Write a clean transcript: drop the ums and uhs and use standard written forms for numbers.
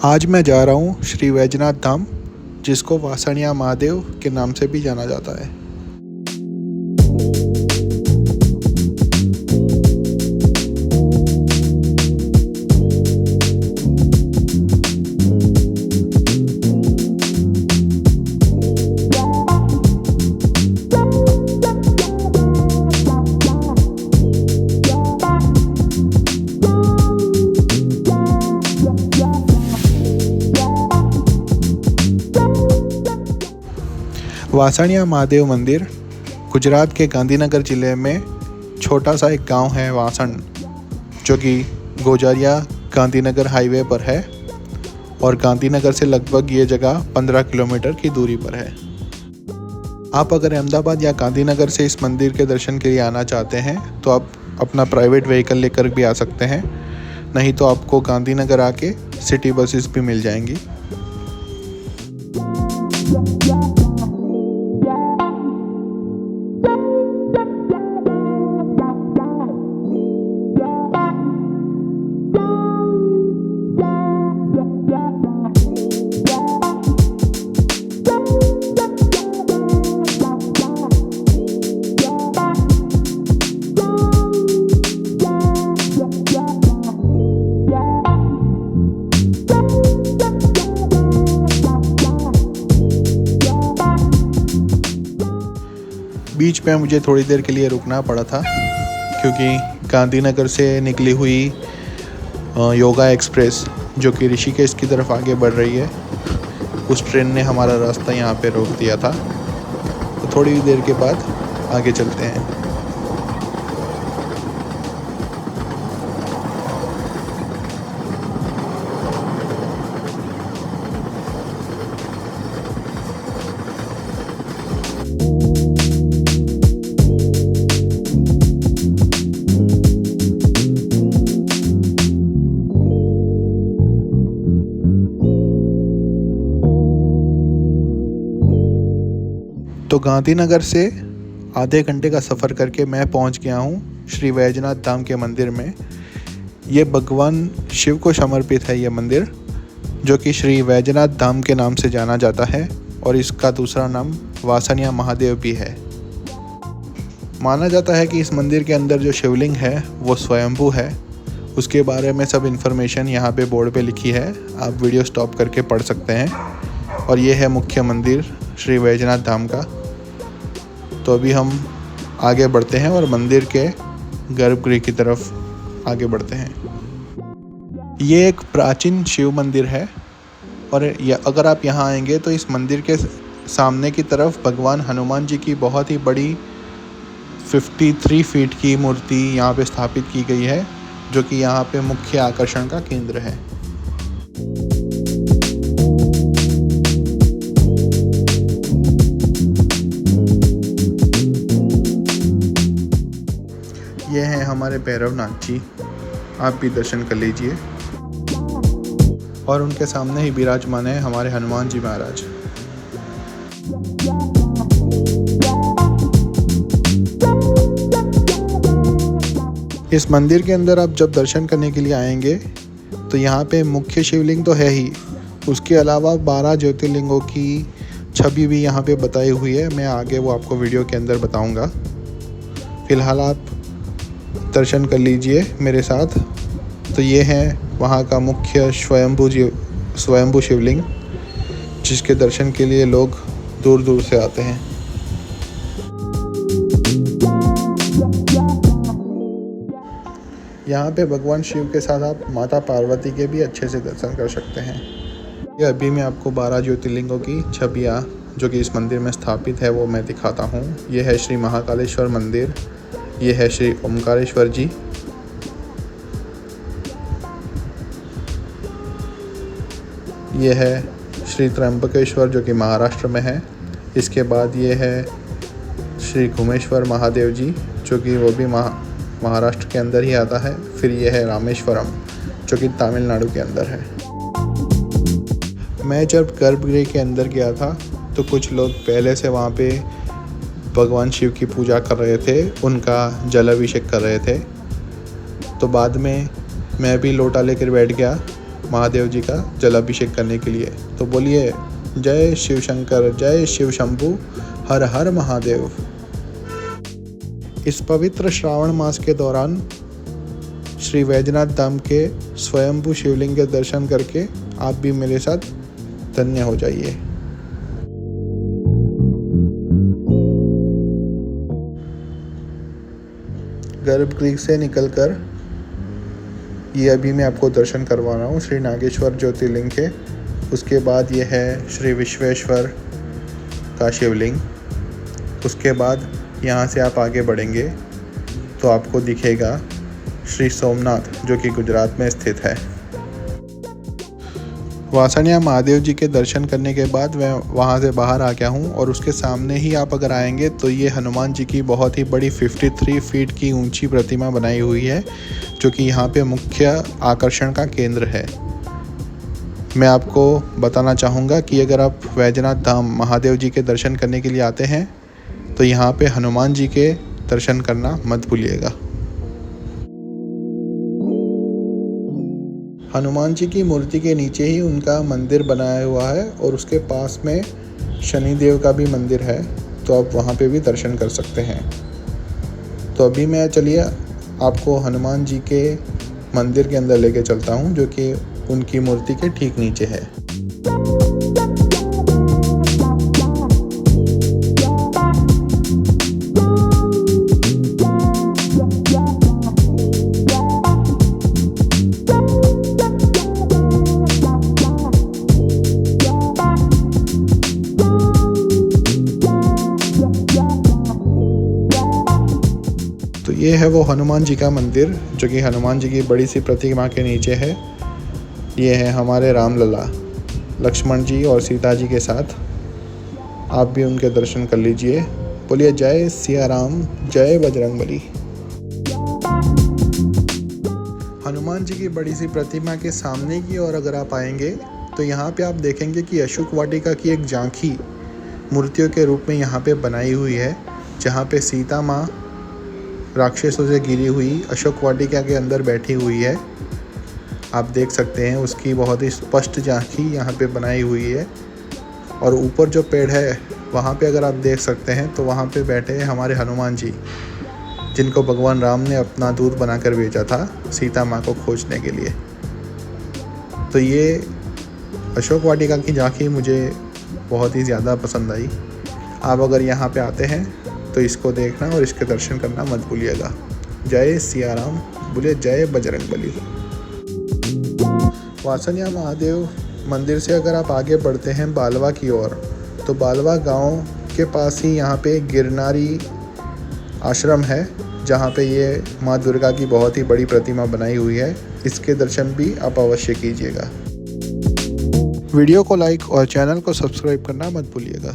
आज मैं जा रहा हूँ श्री वैजनाथ धाम, जिसको वासनिया महादेव के नाम से भी जाना जाता है। वासनिया महादेव मंदिर गुजरात के गांधीनगर ज़िले में छोटा सा एक गांव है वासण, जो कि गोजारिया गांधीनगर हाईवे पर है और गांधीनगर से लगभग ये जगह 15 किलोमीटर की दूरी पर है। आप अगर अहमदाबाद या गांधीनगर से इस मंदिर के दर्शन के लिए आना चाहते हैं तो आप अपना प्राइवेट व्हीकल लेकर भी आ सकते हैं, नहीं तो आपको गांधीनगर आके सिटी बसेस भी मिल जाएंगी। बीच पे मुझे थोड़ी देर के लिए रुकना पड़ा था, क्योंकि गांधीनगर से निकली हुई योगा एक्सप्रेस जो कि ऋषिकेश की तरफ आगे बढ़ रही है, उस ट्रेन ने हमारा रास्ता यहाँ पे रोक दिया था। तो थोड़ी देर के बाद आगे चलते हैं। तो गांधीनगर से आधे घंटे का सफ़र करके मैं पहुंच गया हूं श्री वैजनाथ धाम के मंदिर में। ये भगवान शिव को समर्पित है ये मंदिर, जो कि श्री वैजनाथ धाम के नाम से जाना जाता है और इसका दूसरा नाम वासनिया महादेव भी है। माना जाता है कि इस मंदिर के अंदर जो शिवलिंग है वो स्वयंभू है। उसके बारे में सब इन्फॉर्मेशन यहाँ पे बोर्ड पे लिखी है, आप वीडियो स्टॉप करके पढ़ सकते हैं। और ये है मुख्य मंदिर श्री वैजनाथ धाम का। तो अभी हम आगे बढ़ते हैं और मंदिर के गर्भगृह की तरफ आगे बढ़ते हैं। ये एक प्राचीन शिव मंदिर है और अगर आप यहाँ आएंगे तो इस मंदिर के सामने की तरफ भगवान हनुमान जी की बहुत ही बड़ी 53 फीट की मूर्ति यहाँ पे स्थापित की गई है, जो कि यहाँ पे मुख्य आकर्षण का केंद्र है। ये हैं हमारे भैरवनाथ जी, आप भी दर्शन कर लीजिए। और उनके सामने ही विराजमान है हमारे हनुमान जी महाराज। इस मंदिर के अंदर आप जब दर्शन करने के लिए आएंगे तो यहाँ पे मुख्य शिवलिंग तो है ही, उसके अलावा 12 ज्योतिर्लिंगों की छवि भी यहाँ पे बताई हुई है। मैं आगे वो आपको वीडियो के अंदर बताऊँगा। फ़िलहाल आप दर्शन कर लीजिए मेरे साथ। तो ये है वहाँ का मुख्य स्वयंभू शिवलिंग, जिसके दर्शन के लिए लोग दूर दूर से आते हैं। यहाँ पे भगवान शिव के साथ आप माता पार्वती के भी अच्छे से दर्शन कर सकते हैं। ये अभी मैं आपको 12 ज्योतिर्लिंगों की छवियाँ जो कि इस मंदिर में स्थापित है वो मैं दिखाता हूँ। ये है श्री महाकालेश्वर मंदिर, ये है श्री ओमकारेश्वर जी, ये है श्री त्र्यंबकेश्वर जो कि महाराष्ट्र में है। इसके बाद ये है श्री घुमेश्वर महादेव जी, जो कि वो भी महाराष्ट्र के अंदर ही आता है। फिर ये है रामेश्वरम, जो कि तमिलनाडु के अंदर है। मैं जब गर्भगृह के अंदर गया था तो कुछ लोग पहले से वहाँ पे भगवान शिव की पूजा कर रहे थे, उनका जल अभिषेक कर रहे थे। तो बाद में मैं भी लोटा लेकर बैठ गया। महादेव जी का जलाभिषेक करने के लिए। तो बोलिए जय शिव शंकर, जय शिव शंभू, हर हर महादेव। इस पवित्र श्रावण मास के दौरान श्री वैजनाथ धाम के स्वयंभू शिवलिंग के दर्शन करके आप भी मेरे साथ धन्य हो जाइए। गर्भगृह से निकलकर ये अभी मैं आपको दर्शन करवा रहा हूँ श्री नागेश्वर ज्योतिर्लिंग के। उसके बाद ये है श्री विश्वेश्वर का शिवलिंग। उसके बाद यहाँ से आप आगे बढ़ेंगे तो आपको दिखेगा श्री सोमनाथ, जो कि गुजरात में स्थित है। वासनिया महादेव जी के दर्शन करने के बाद मैं वहाँ से बाहर आ गया हूँ और उसके सामने ही आप अगर आएंगे तो ये हनुमान जी की बहुत ही बड़ी 53 फीट की ऊंची प्रतिमा बनाई हुई है, जो कि यहाँ पे मुख्य आकर्षण का केंद्र है। मैं आपको बताना चाहूँगा कि अगर आप वैजनाथ धाम महादेव जी के दर्शन करने के लिए आते हैं तो यहाँ पे हनुमान जी के दर्शन करना मत भूलिएगा। हनुमान जी की मूर्ति के नीचे ही उनका मंदिर बनाया हुआ है और उसके पास में शनिदेव का भी मंदिर है, तो आप वहाँ पे भी दर्शन कर सकते हैं। तो अभी मैं चलिए आपको हनुमान जी के मंदिर के अंदर लेके चलता हूँ, जो कि उनकी मूर्ति के ठीक नीचे है। तो ये है वो हनुमान जी का मंदिर, जो कि हनुमान जी की बड़ी सी प्रतिमा के नीचे है। ये है हमारे रामलला लक्ष्मण जी और सीता जी के साथ। आप भी उनके दर्शन कर लीजिए। बोलिए जय सिया राम, जय बजरंगबली। हनुमान जी की बड़ी सी प्रतिमा के सामने की ओर अगर आप आएंगे तो यहाँ पे आप देखेंगे कि अशोक वाटिका की एक झांकी मूर्तियों के रूप में यहाँ पे बनाई हुई है, जहाँ पे सीता माँ राक्षसों से घिरी हुई अशोक वाटिका के अंदर बैठी हुई है। आप देख सकते हैं उसकी बहुत ही स्पष्ट झांकी यहाँ पे बनाई हुई है। और ऊपर जो पेड़ है वहाँ पे अगर आप देख सकते हैं तो वहाँ पे बैठे हैं हमारे हनुमान जी, जिनको भगवान राम ने अपना दूत बनाकर भेजा था सीता माँ को खोजने के लिए। तो ये अशोक वाटिका की झांकी मुझे बहुत ही ज़्यादा पसंद आई। आप अगर यहाँ पे आते हैं तो इसको देखना और इसके दर्शन करना मत भूलिएगा। जय सिया राम, बोलिए जय बजरंगबली। वासनिया महादेव मंदिर से अगर आप आगे बढ़ते हैं बालवा की ओर, तो बालवा गांव के पास ही यहाँ पे गिरनारी आश्रम है, जहाँ पे ये माँ दुर्गा की बहुत ही बड़ी प्रतिमा बनाई हुई है। इसके दर्शन भी आप अवश्य कीजिएगा। वीडियो को लाइक और चैनल को सब्सक्राइब करना मत भूलिएगा।